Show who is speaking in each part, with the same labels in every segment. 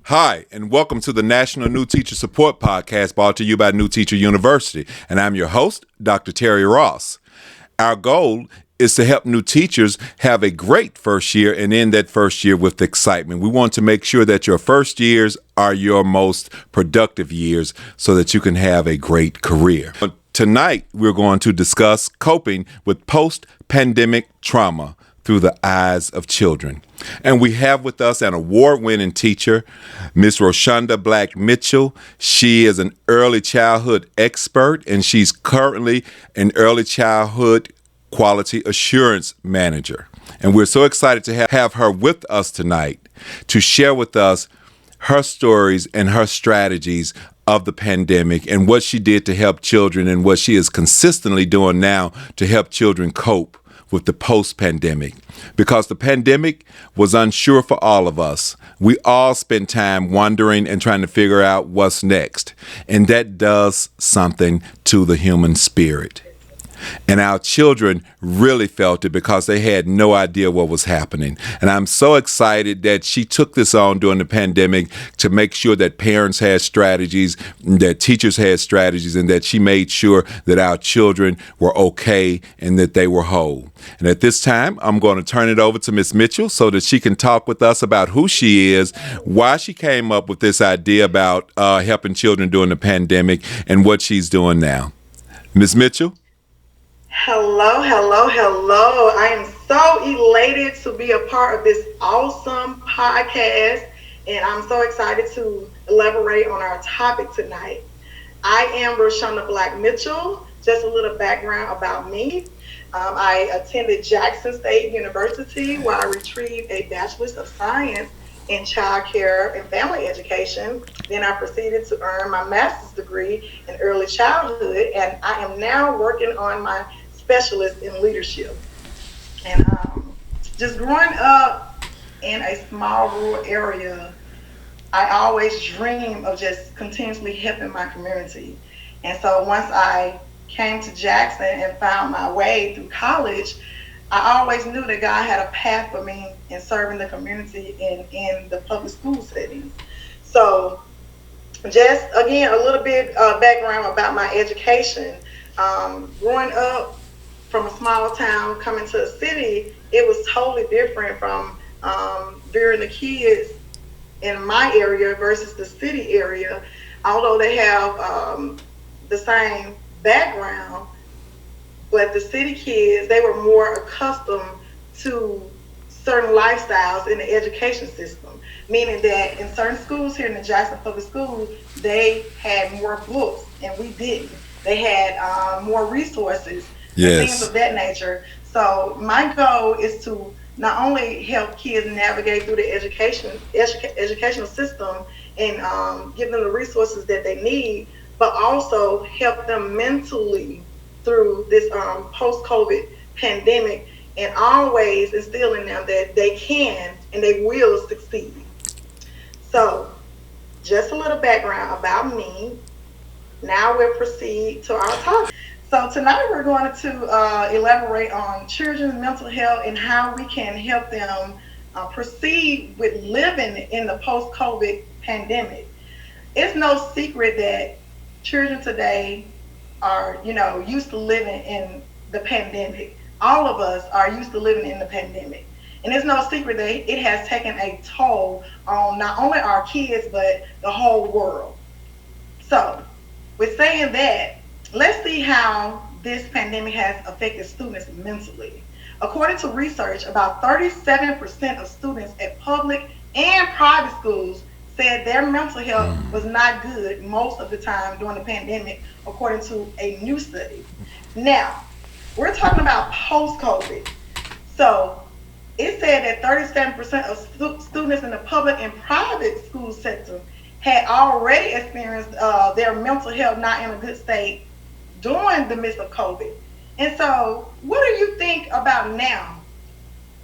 Speaker 1: Hi, and welcome to the National New Teacher Support Podcast brought to you by New Teacher University. And I'm your host, Dr. Terry Ross. Our goal is to help new teachers have a great first year and end that first year with excitement. We want to make sure that your first years are your most productive years so that you can have a great career. Tonight, we're going to discuss coping with post-pandemic trauma through the eyes of children. And we have with us an award-winning teacher, Miss Roshunda Black-Mitchell. She is an early childhood expert, and she's currently an early childhood quality assurance manager. And we're so excited to have her with us tonight to share with us her stories and her strategies of the pandemic and what she did to help children and what she is consistently doing now to help children cope with the post-pandemic. Because the pandemic was unsure for all of us. We all spent time wondering and trying to figure out what's next. And that does something to the human spirit. And our children really felt it because they had no idea what was happening. And I'm so excited that she took this on during the pandemic to make sure that parents had strategies, that teachers had strategies, and that she made sure that our children were okay and that they were whole. And at this time, I'm going to turn it over to Miss Mitchell so that she can talk with us about who she is, why she came up with this idea about helping children during the pandemic, and what she's doing now. Miss Mitchell?
Speaker 2: Hello, hello, hello. I am so elated to be a part of this awesome podcast, and I'm so excited to elaborate on our topic tonight. I am Roshunda Black-Mitchell. Just a little background about me. I attended Jackson State University where I retrieved a Bachelor's of Science in Child Care and Family Education. Then I proceeded to earn my master's degree in early childhood, and I am now working on my specialist in leadership. And just growing up in a small rural area, I always dream of just continuously helping my community. And so once I came to Jackson and found my way through college, I always knew that God had a path for me in serving the community in the public school settings. So just again, a little bit background about my education. Growing up from a small town coming to a city, it was totally different from rearing the kids in my area versus the city area. Although they have the same background, but the city kids, they were more accustomed to certain lifestyles in the education system, meaning that in certain schools here in the Jackson Public Schools, they had more books and we didn't. They had more resources,
Speaker 1: Yes.
Speaker 2: things of that nature. So my goal is to not only help kids navigate through the educational system and give them the resources that they need, but also help them mentally through this post-COVID pandemic, and always instill in them that they can and they will succeed. So just a little background about me. Now we'll proceed to our topic. So tonight we're going to elaborate on children's mental health and how we can help them proceed with living in the post-COVID pandemic. It's no secret that children today are, used to living in the pandemic. All of us are used to living in the pandemic. And it's no secret that it has taken a toll on not only our kids, but the whole world. So with saying that, let's see how this pandemic has affected students mentally. According to research, about 37% of students at public and private schools said their mental health was not good most of the time during the pandemic, according to a new study. Now, we're talking about post-COVID. So it said that 37% of students in the public and private school sector had already experienced their mental health not in a good state during the midst of COVID. And so what do you think about now?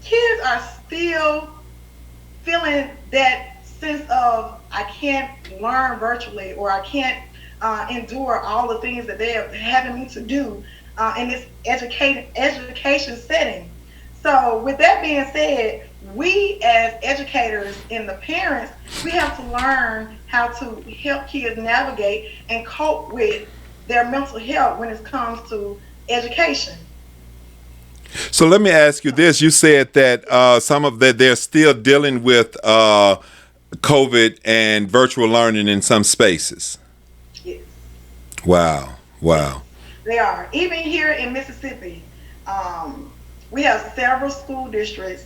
Speaker 2: Kids are still feeling that sense of, I can't learn virtually, or I can't endure all the things that they're having me to do in this education setting. So with that being said, we as educators and the parents, we have to learn how to help kids navigate and cope with their mental health when it comes to education.
Speaker 1: So let me ask you this: you said that some of that they're still dealing with COVID and virtual learning in some spaces.
Speaker 2: Yes.
Speaker 1: Wow,
Speaker 2: Yes,
Speaker 1: wow.
Speaker 2: they are. Even here in Mississippi, um, we have several school districts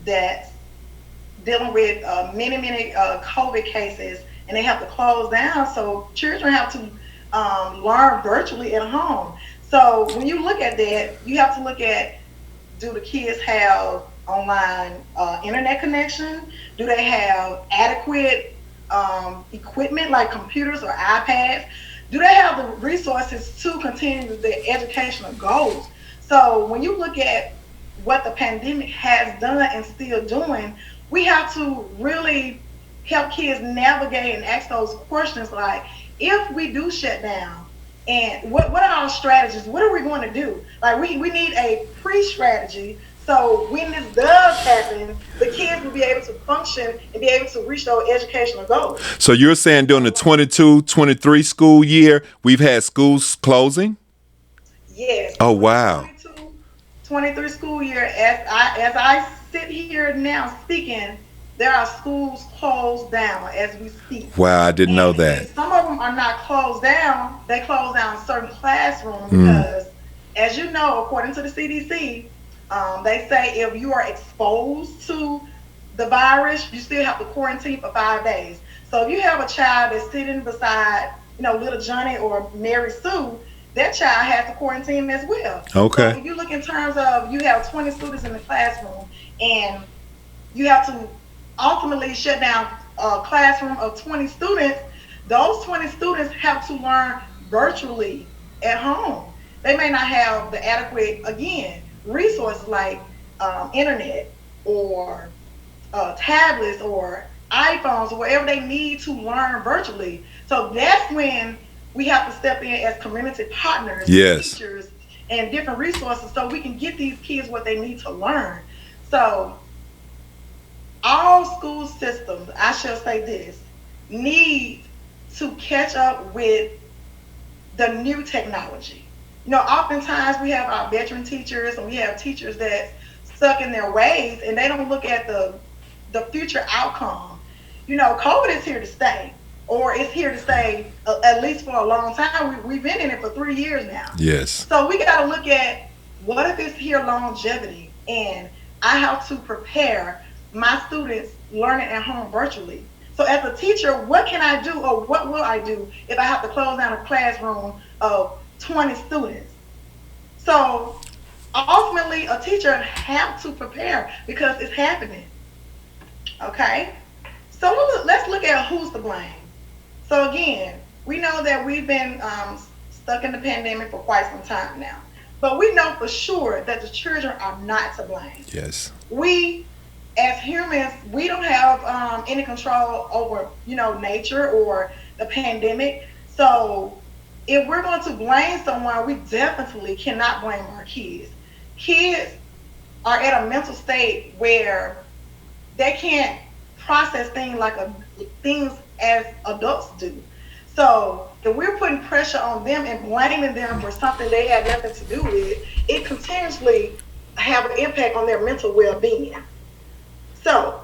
Speaker 2: that's dealing with many COVID cases, and they have to close down. So children have to learn virtually at home. So when you look at that, you have to look at, do the kids have online internet connection? Do they have adequate equipment like computers or iPads? Do they have the resources to continue their educational goals? So when you look at what the pandemic has done and still doing, we have to really help kids navigate and ask those questions like, if we do shut down, and what are our strategies? What are we going to do? Like we need a pre-strategy so when this does happen, the kids will be able to function and be able to reach those educational goals.
Speaker 1: So you're saying during the 22-23 school year, we've had schools closing?
Speaker 2: Yes,
Speaker 1: Oh,
Speaker 2: for the
Speaker 1: wow.
Speaker 2: 22-23 school year, as I sit here now speaking, there are schools closed down as we speak.
Speaker 1: Wow, I didn't know
Speaker 2: And
Speaker 1: that.
Speaker 2: some of them are not closed down. They close down certain classrooms
Speaker 1: Mm.
Speaker 2: because, as you know, according to the CDC, they say if you are exposed to the virus, you still have to quarantine for 5 days. So if you have a child that's sitting beside, little Johnny or Mary Sue, that child has to quarantine as well. So
Speaker 1: Okay.
Speaker 2: if you look in terms of you have 20 students in the classroom and you have to ultimately shut down a classroom of 20 students, those 20 students have to learn virtually at home. They may not have the adequate, again, resources like internet or tablets or iPhones or whatever they need to learn virtually. So that's when we have to step in as community partners,
Speaker 1: Yes.
Speaker 2: teachers, and different resources so we can get these kids what they need to learn. So all school systems, I shall say this, need to catch up with the new technology. Oftentimes we have our veteran teachers and we have teachers that's stuck in their ways and they don't look at the future outcome. COVID is here to stay, or it's here to stay at least for a long time. We've been in it for 3 years now.
Speaker 1: Yes.
Speaker 2: So we got to look at what if it's here longevity, and I have to prepare my students learning at home virtually. So as a teacher, what can I do or what will I do if I have to close down a classroom of 20 students? So ultimately, a teacher have to prepare because it's happening. Okay? So let's look at who's to blame. So again, we know that we've been stuck in the pandemic for quite some time now. But we know for sure that the children are not to blame.
Speaker 1: Yes.
Speaker 2: We, as humans, we don't have any control over, nature or the pandemic. So if we're going to blame someone, we definitely cannot blame our kids. Kids are at a mental state where they can't process things as adults do. So if we're putting pressure on them and blaming them for something they had nothing to do with, it continuously have an impact on their mental well-being. So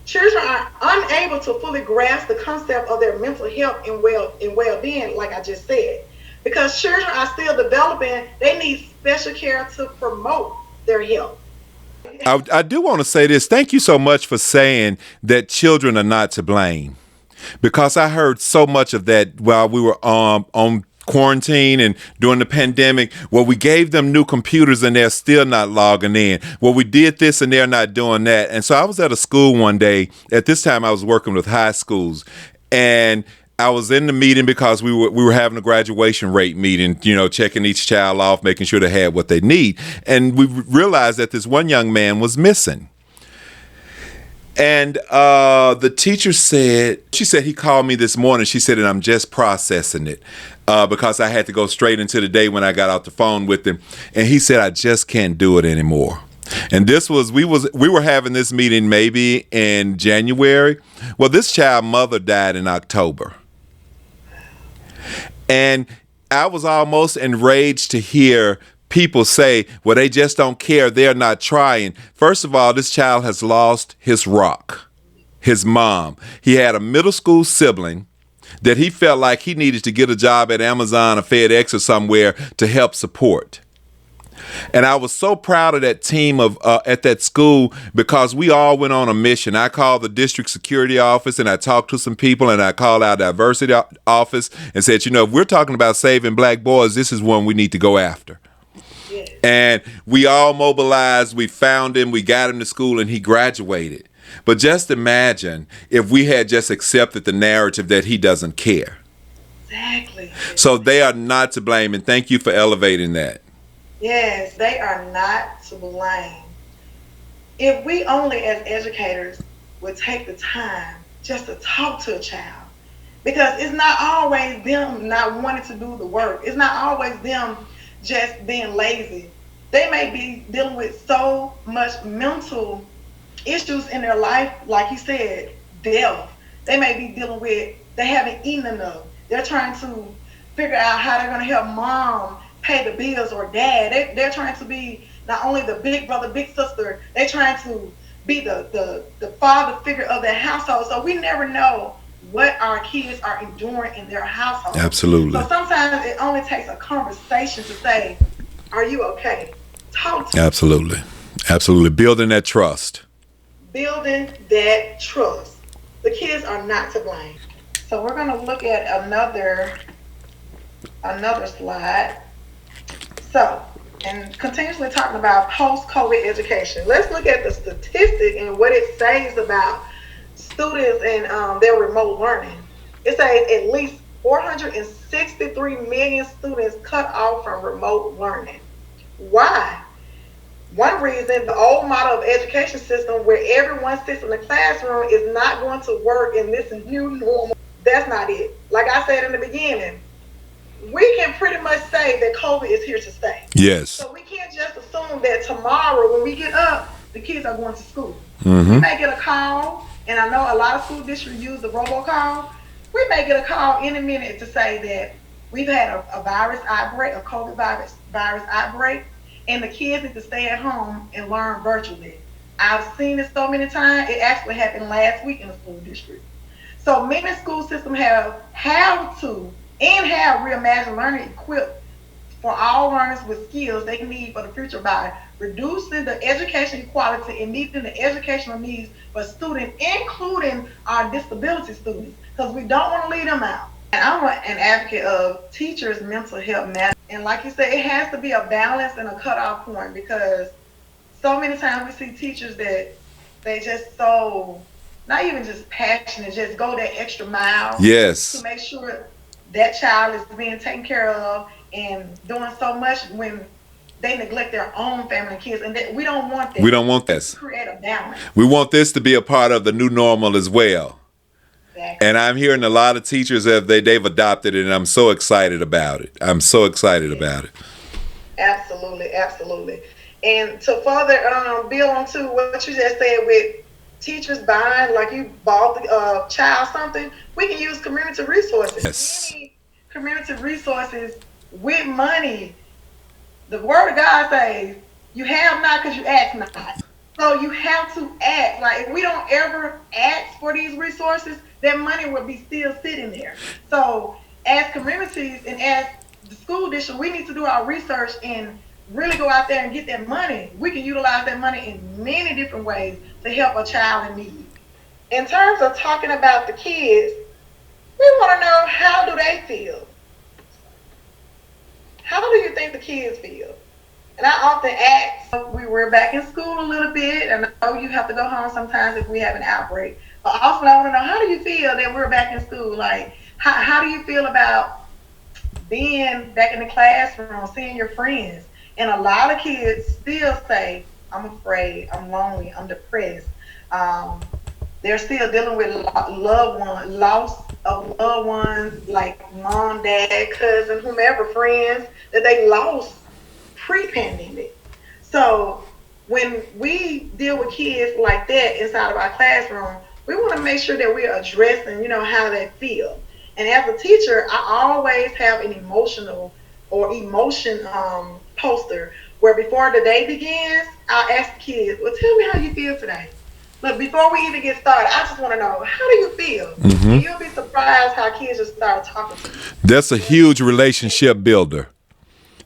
Speaker 2: children are unable to fully grasp the concept of their mental health and well-being, like I just said. Because children are still developing, they need special care to promote their health.
Speaker 1: I do want to say this. Thank you so much for saying that children are not to blame, because I heard so much of that while we were on quarantine and during the pandemic. Well, we gave them new computers and they're still not logging in. Well, we did this and they're not doing that. And so I was at a school one day. At this time, I was working with high schools, and I was in the meeting because we were having a graduation rate meeting, checking each child off, making sure they had what they need. And we realized that this one young man was missing. And the teacher she said he called me this morning. She said, and I'm just processing it because I had to go straight into the day when I got off the phone with him. And he said, I just can't do it anymore. And this was we were having this meeting maybe in January. Well, this child mother died in October. And I was almost enraged to hear people say, well, they just don't care. They're not trying. First of all, this child has lost his rock, his mom. He had a middle school sibling that he felt like he needed to get a job at Amazon or FedEx or somewhere to help support. And I was so proud of that team of at that school because we all went on a mission. I called the district security office and I talked to some people, and I called our diversity office and said, you know, if we're talking about saving black boys, this is one we need to go after.
Speaker 2: Yes.
Speaker 1: And we all mobilized. We found him. We got him to school, and he graduated. But just imagine if we had just accepted the narrative that he doesn't care.
Speaker 2: Exactly.
Speaker 1: So they are not to blame, and thank you for elevating that.
Speaker 2: Yes, they are not to blame. If we only as educators would take the time just to talk to a child, because it's not always them not wanting to do the work. It's not always them just being lazy. They may be dealing with so much mental issues in their life, like you said, death. They may be dealing with, they haven't eaten enough. They're trying to figure out how they're going to help mom pay the bills or dad. They're trying to be not only the big brother, big sister, they're trying to be the father figure of their household. So we never know what our kids are enduring in their household.
Speaker 1: Absolutely.
Speaker 2: So sometimes it only takes a conversation to say, are you okay? Talk to
Speaker 1: Absolutely. Absolutely. Building that trust.
Speaker 2: Building that trust. The kids are not to blame. So we're going to look at another slide. So, and continuously talking about post-COVID education. Let's look at the statistic and what it says about students and their remote learning. It says at least 463 million students cut off from remote learning. Why? One reason, the old model of education system where everyone sits in the classroom is not going to work in this new normal. That's not it. Like I said in the beginning, we can pretty much say that COVID is here to stay.
Speaker 1: Yes.
Speaker 2: So we can't just assume that tomorrow when we get up, the kids are going to school.
Speaker 1: Mm-hmm.
Speaker 2: We may get a call, and I know a lot of school districts use the robocall. We may get a call in a minute to say that we've had a virus outbreak, a COVID virus outbreak, and the kids need to stay at home and learn virtually. I've seen it so many times. It actually happened last week in a school district. So many school systems have to and have reimagined learning equipped for all learners with skills they need for the future by reducing the education equality and meeting the educational needs for students, including our disability students, because we don't want to leave them out. And I'm an advocate of teachers' mental health management. And like you said, it has to be a balance and a cutoff point, because so many times we see teachers that they just so, not even just passionate, just go that extra mile.
Speaker 1: Yes.
Speaker 2: To make sure that child is being taken care of and doing so much when they neglect their own family and kids. And we don't want that.
Speaker 1: We don't want this.
Speaker 2: Create a balance.
Speaker 1: We want this to be a part of the new normal as well.
Speaker 2: Exactly.
Speaker 1: And I'm hearing a lot of teachers they've adopted it, and I'm so excited about it. I'm so excited about it.
Speaker 2: Absolutely, absolutely. And to further build on to what you just said with teachers buying, like you bought the child something, we can use community resources.
Speaker 1: Yes.
Speaker 2: Any community resources with money. The word of God says, you have not because you ask not. So you have to ask. Like if we don't ever ask for these resources, that money will be still sitting there. So as communities and as the school district, we need to do our research and really go out there and get that money. We can utilize that money in many different ways to help a child in need. In terms of talking about the kids, we want to know, how do they feel? How do you think the kids feel? And I often ask, we were back in school a little bit, and I know you have to go home sometimes if we have an outbreak. But often I want to know, how do you feel that we're back in school? Like, how do you feel about being back in the classroom, seeing your friends? And a lot of kids still say, I'm afraid, I'm lonely, I'm depressed. They're still dealing with loss of loved ones, like mom, dad, cousin, whomever, friends that they lost pre-pandemic. So when we deal with kids like that inside of our classroom, we want to make sure that we're addressing, how they feel. And as a teacher, I always have an emotional or emotion poster where before the day begins, I'll ask the kids, well, tell me how you feel today. Look, before we even get started, I just want to know, how do you feel?
Speaker 1: Hmm.
Speaker 2: And you'll be surprised how kids just start talking to you.
Speaker 1: That's a huge relationship builder.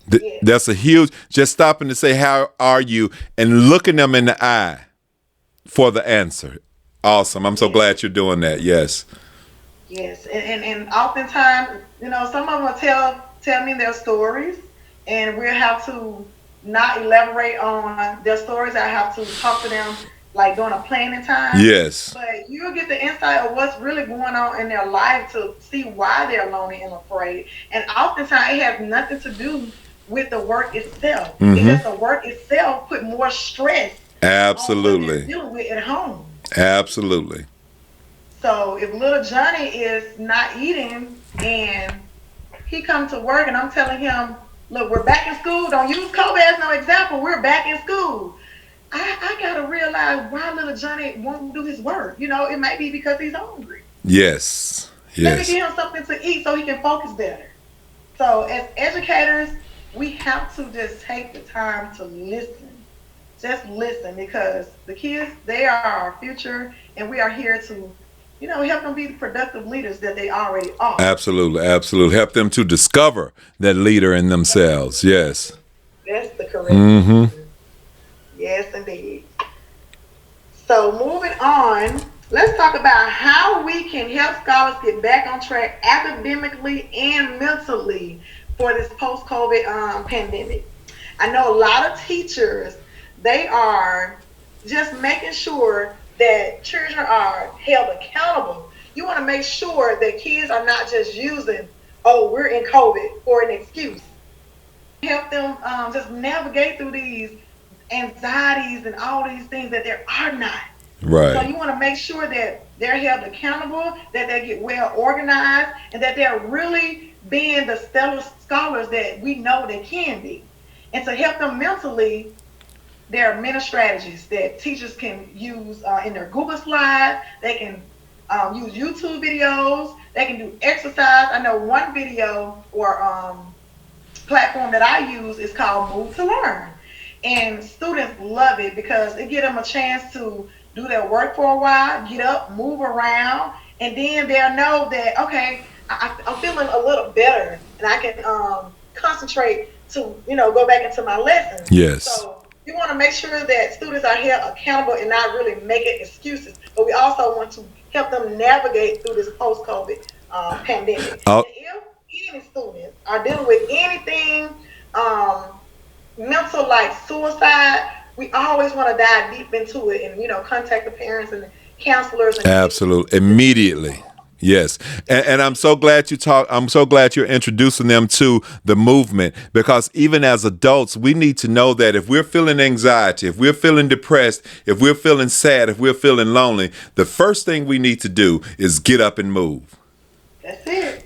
Speaker 2: Yes,
Speaker 1: That's a huge, just stopping to say, how are you? And looking them in the eye for the answer. Awesome. I'm so
Speaker 2: yes,
Speaker 1: glad you're doing that. Yes.
Speaker 2: yes. And oftentimes, some of them will tell me their stories, and we'll have to not elaborate on their stories. I have to talk to them like during a planning time.
Speaker 1: Yes.
Speaker 2: But you'll get the insight of what's really going on in their life to see why they're lonely and afraid. And oftentimes it has nothing to do with the work itself. It's
Speaker 1: Hmm.
Speaker 2: just the work itself put more stress on what they're
Speaker 1: Absolutely.
Speaker 2: dealing with at home.
Speaker 1: Absolutely.
Speaker 2: So if little Johnny is not eating and he comes to work and I'm telling him, look, we're back in school. Don't use COVID as no example. We're back in school. I gotta realize why little Johnny won't do his work. It might be because he's hungry.
Speaker 1: Yes.
Speaker 2: Let me
Speaker 1: Yes.
Speaker 2: give him something to eat so he can focus better. So as educators, we have to just take the time to listen. Just listen because the kids, they are our future and we are here to, help them be the productive leaders that they already are.
Speaker 1: Absolutely. Absolutely. Help them to discover that leader in themselves. Yes.
Speaker 2: That's the correct
Speaker 1: Hmm.
Speaker 2: answer. Yes, indeed. So moving on, let's talk about how we can help scholars get back on track academically and mentally for this post-COVID pandemic. I know a lot of teachers, they are just making sure that children are held accountable. You want to make sure that kids are not just using, oh, we're in COVID for an excuse. Help them just navigate through these anxieties and all these things that there are not. So
Speaker 1: Right.
Speaker 2: you want to make sure that they're held accountable, that they get well organized, and that they're really being the stellar scholars that we know they can be. And to help them mentally, there are many strategies that teachers can use in their Google Slides. They can use YouTube videos. They can do exercise. I know one video or platform that I use is called Move to Learn. And students love it because it gives them a chance to do their work for a while, get up, move around, and then they'll know that, okay, I'm feeling a little better and I can concentrate to, go back into my lessons.
Speaker 1: Yes.
Speaker 2: So we want to make sure that students are held accountable and not really making excuses, but we also want to help them navigate through this post-COVID pandemic.
Speaker 1: Oh,
Speaker 2: And if any students are dealing with anything um, mental like suicide, we always want to dive deep into it and contact the parents and the counselors and get
Speaker 1: absolutely.
Speaker 2: the
Speaker 1: Immediately. Yes. And I'm so glad I'm so glad you're introducing them to the movement because even as adults, we need to know that if we're feeling anxiety, if we're feeling depressed, if we're feeling sad, if we're feeling lonely, the first thing we need to do is get up and move.
Speaker 2: That's it.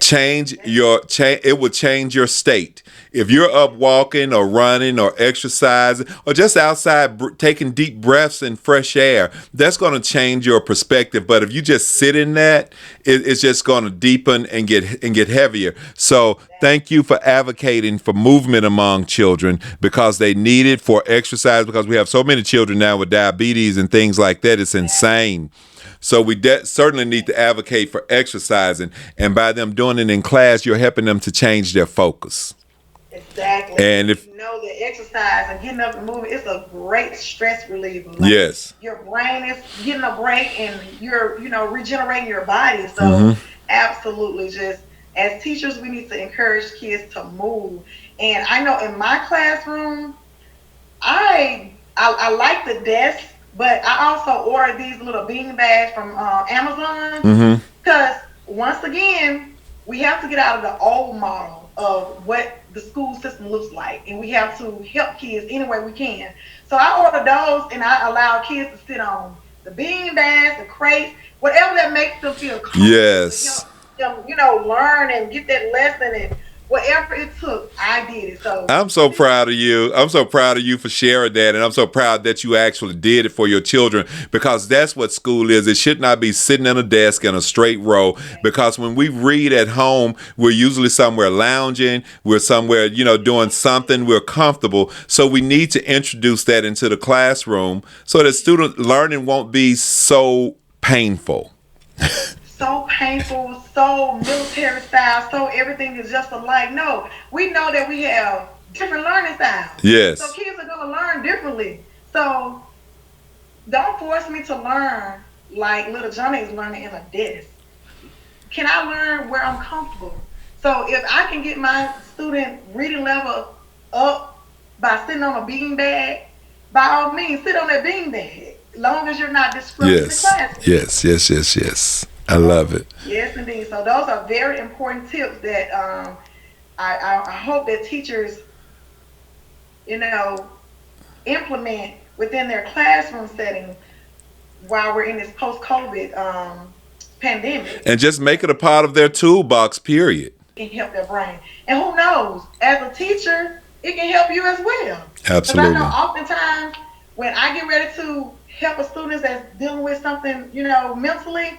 Speaker 1: It will change your state if you're up walking or running or exercising or just outside taking deep breaths in fresh air. That's going to change your perspective, but if you just sit in that, it's just going to deepen and get heavier. So thank you for advocating for movement among children because they need it for exercise because we have so many children now with diabetes and things like that. It's insane. So we certainly need to advocate for exercising, and by them doing it in class, you're helping them to change their focus.
Speaker 2: Exactly.
Speaker 1: And if
Speaker 2: You know that exercise and getting up and moving, it's a great stress reliever. Like
Speaker 1: yes,
Speaker 2: your brain is getting a break and you're, regenerating your body. So
Speaker 1: hmm
Speaker 2: absolutely just as teachers we need to encourage kids to move. And I know in my classroom, I like the desk, but I also order these little bean bags from Amazon
Speaker 1: hmm
Speaker 2: because once again, we have to get out of the old model of what the school system looks like, and we have to help kids any way we can. So I order those, and I allow kids to sit on the bean bags, the crates, whatever that makes them feel comfortable to
Speaker 1: yes,
Speaker 2: help them, learn and get that lesson and whatever it took, I did it. So
Speaker 1: I'm so proud of you. I'm so proud of you for sharing that. And I'm so proud that you actually did it for your children, because that's what school is. It should not be sitting in a desk in a straight row, because when we read at home, we're usually somewhere lounging. We're somewhere, doing something. We're comfortable. So we need to introduce that into the classroom so that student learning won't be so painful.
Speaker 2: so painful, so military style, so everything is just alike. No, we know that we have different learning styles. So
Speaker 1: Yes.
Speaker 2: kids are going to learn differently. So don't force me to learn like little Johnny is learning in a desk. Can I learn where I'm comfortable? So if I can get my student reading level up by sitting on a bean bag, by all means, sit on that bean bag. As long as you're not disrupting the
Speaker 1: Yes.
Speaker 2: classroom.
Speaker 1: Yes. Yes. Yes. Yes. I love
Speaker 2: So
Speaker 1: it.
Speaker 2: yes, indeed. So those are very important tips that I hope that teachers, you know, implement within their classroom setting while we're in this post-COVID pandemic.
Speaker 1: And just make it a part of their toolbox, period.
Speaker 2: Can help their brain. And who knows, as a teacher, it can help you as well. Because I know
Speaker 1: Absolutely.
Speaker 2: oftentimes when I get ready to help a student that's dealing with something, mentally,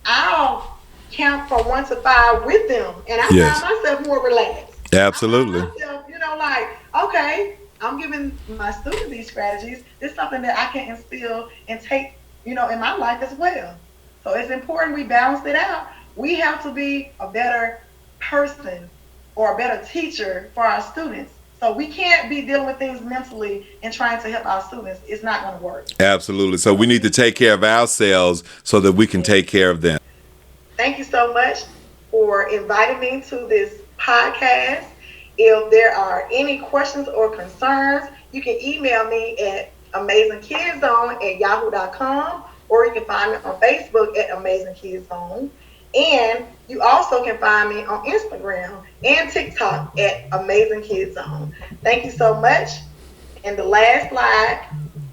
Speaker 2: I'll count from 1 to 5 with them. And I find
Speaker 1: Yes.
Speaker 2: myself more relaxed. I find
Speaker 1: Absolutely.
Speaker 2: myself, like, okay, I'm giving my students these strategies. This is something that I can instill and take, in my life as well. So it's important we balance it out. We have to be a better person or a better teacher for our students. So we can't be dealing with things mentally and trying to help our students. It's not going to work.
Speaker 1: Absolutely. So we need to take care of ourselves so that we can take care of them.
Speaker 2: Thank you so much for inviting me to this podcast. If there are any questions or concerns, you can email me at amazingkidzone@yahoo.com, or you can find me on Facebook at Amazing Kids Zone. And you also can find me on Instagram and TikTok at Amazing Kids Zone. Thank you so much. And the last slide,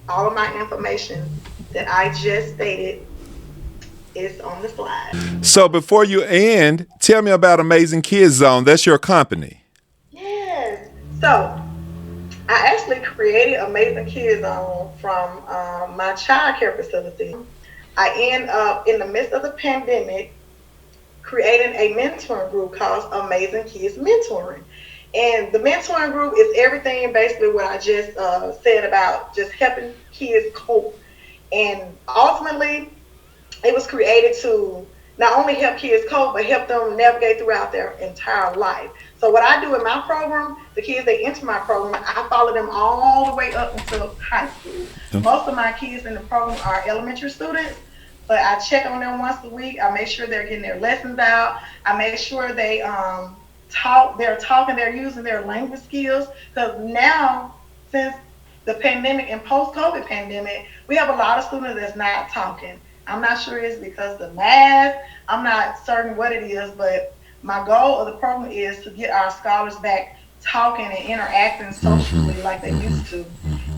Speaker 2: all of my information that I just stated is on the slide.
Speaker 1: So before you end, tell me about Amazing Kids Zone. That's your company.
Speaker 2: Yes. So I actually created Amazing Kids Zone from my child care facility. I end up in the midst of the pandemic creating a mentoring group called Amazing Kids Mentoring. And the mentoring group is everything basically what I just said about just helping kids cope. And ultimately, it was created to not only help kids cope, but help them navigate throughout their entire life. So what I do in my program, the kids that enter my program, I follow them all the way up until high school. Most of my kids in the program are elementary students, but I check on them once a week. I make sure they're getting their lessons out. I make sure they they're talking, they're using their language skills. Because now, since the pandemic and post-COVID pandemic, we have a lot of students that's not talking. I'm not sure it's because the math, I'm not certain what it is, but my goal of the program is to get our scholars back talking and interacting socially like they used to.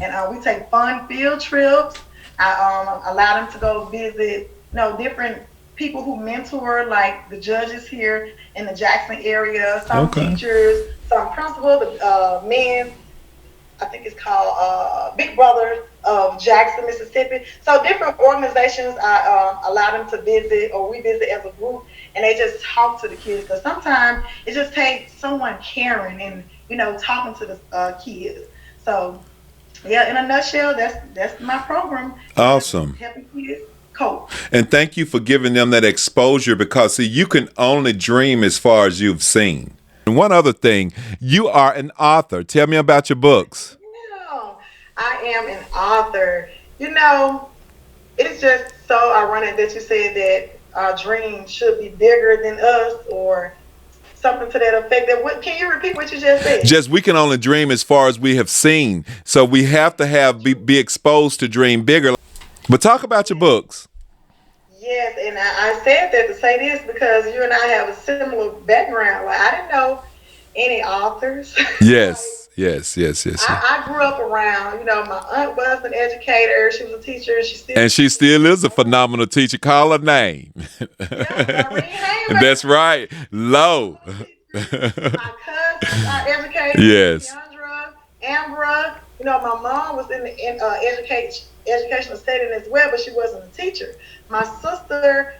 Speaker 2: And we take fun field trips. I allow them to go visit, different people who mentor, like the judges here in the Jackson area, some teachers, some principals, the men, I think it's called Big Brother of Jackson, Mississippi. So different organizations, I allow them to visit, or we visit as a group, and they just talk to the kids. Because sometimes it just takes someone caring and talking to the kids. So yeah, in a nutshell, that's my program.
Speaker 1: Awesome.
Speaker 2: Helping kids cope.
Speaker 1: And thank you for giving them that exposure, because see, you can only dream as far as you've seen. And one other thing, you are an author. Tell me about your books.
Speaker 2: Yeah, I am an author. It's just so ironic that you said that our dreams should be bigger than us, or something to that effect. Can you repeat what you just said?
Speaker 1: Just we can only dream as far as we have seen. So we have to be exposed to dream bigger. But talk about your books.
Speaker 2: Yes, and I said that to say this because you and I have a similar background. Like, I didn't know any authors.
Speaker 1: Yes, yes, yes, yes.
Speaker 2: I grew up around, my aunt was an educator. She was a teacher.
Speaker 1: She still is a phenomenal teacher. Call her name.
Speaker 2: Yeah, Marie Hayes.
Speaker 1: That's right. Low.
Speaker 2: My cousins are educators.
Speaker 1: Yes.
Speaker 2: Keandra, Ambra. My mom was in the educational setting as well, but she wasn't a teacher. My sister,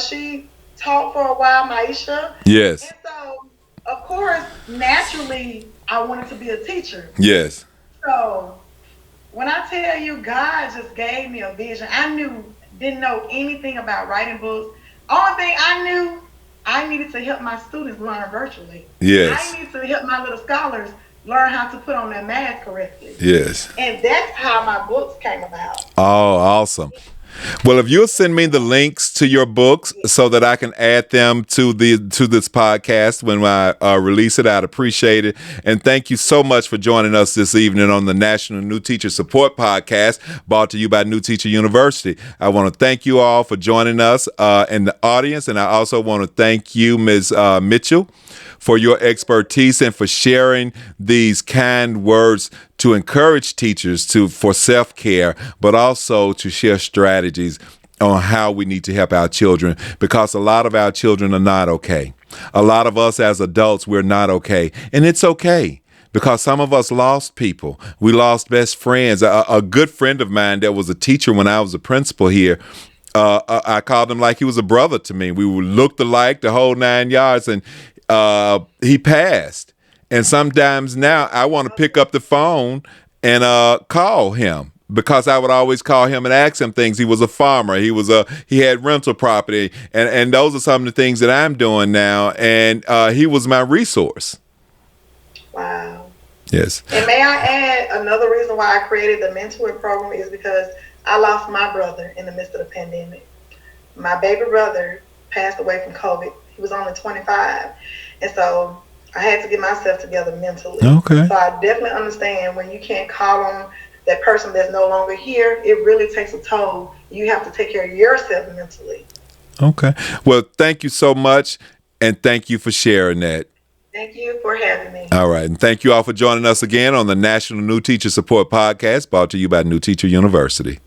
Speaker 2: she taught for a while, Maisha.
Speaker 1: Yes.
Speaker 2: And so, of course, naturally, I wanted to be a teacher.
Speaker 1: Yes.
Speaker 2: So when I tell you God just gave me a vision, didn't know anything about writing books. Only thing I knew, I needed to help my students learn virtually. I
Speaker 1: Yes.
Speaker 2: needed to help my little scholars learn how to put on their math correctly.
Speaker 1: Yes.
Speaker 2: And that's how my books came about.
Speaker 1: Oh, awesome. Well, if you'll send me the links to your books so that I can add them to this podcast when I release it, I'd appreciate it. And thank you so much for joining us this evening on the National New Teacher Support Podcast, brought to you by New Teacher University. I want to thank you all for joining us in the audience, and I also want to thank you, Ms. Mitchell, for your expertise and for sharing these kind words to encourage teachers for self-care, but also to share strategies on how we need to help our children, because a lot of our children are not okay. A lot of us as adults, we're not okay. And it's okay, because some of us lost people. We lost best friends. A good friend of mine that was a teacher when I was a principal here, I called him like he was a brother to me. We looked alike the whole 9 yards, and he passed. And sometimes now I want to pick up the phone and call him, because I would always call him and ask him things. He was a farmer. He had rental property, and those are some of the things that I'm doing now. And he was my resource.
Speaker 2: Wow.
Speaker 1: Yes.
Speaker 2: And may I add, another reason why I created the mentoring program is because I lost my brother in the midst of the pandemic. My baby brother passed away from COVID. He was only 25. And so I had to get myself together mentally.
Speaker 1: Okay.
Speaker 2: So I definitely understand when you can't call on that person that's no longer here, it really takes a toll. You have to take care of yourself mentally.
Speaker 1: Okay. Well, thank you so much, and thank you for sharing that.
Speaker 2: Thank you for having me.
Speaker 1: All right. And thank you all for joining us again on the National New Teacher Support Podcast, brought to you by New Teacher University.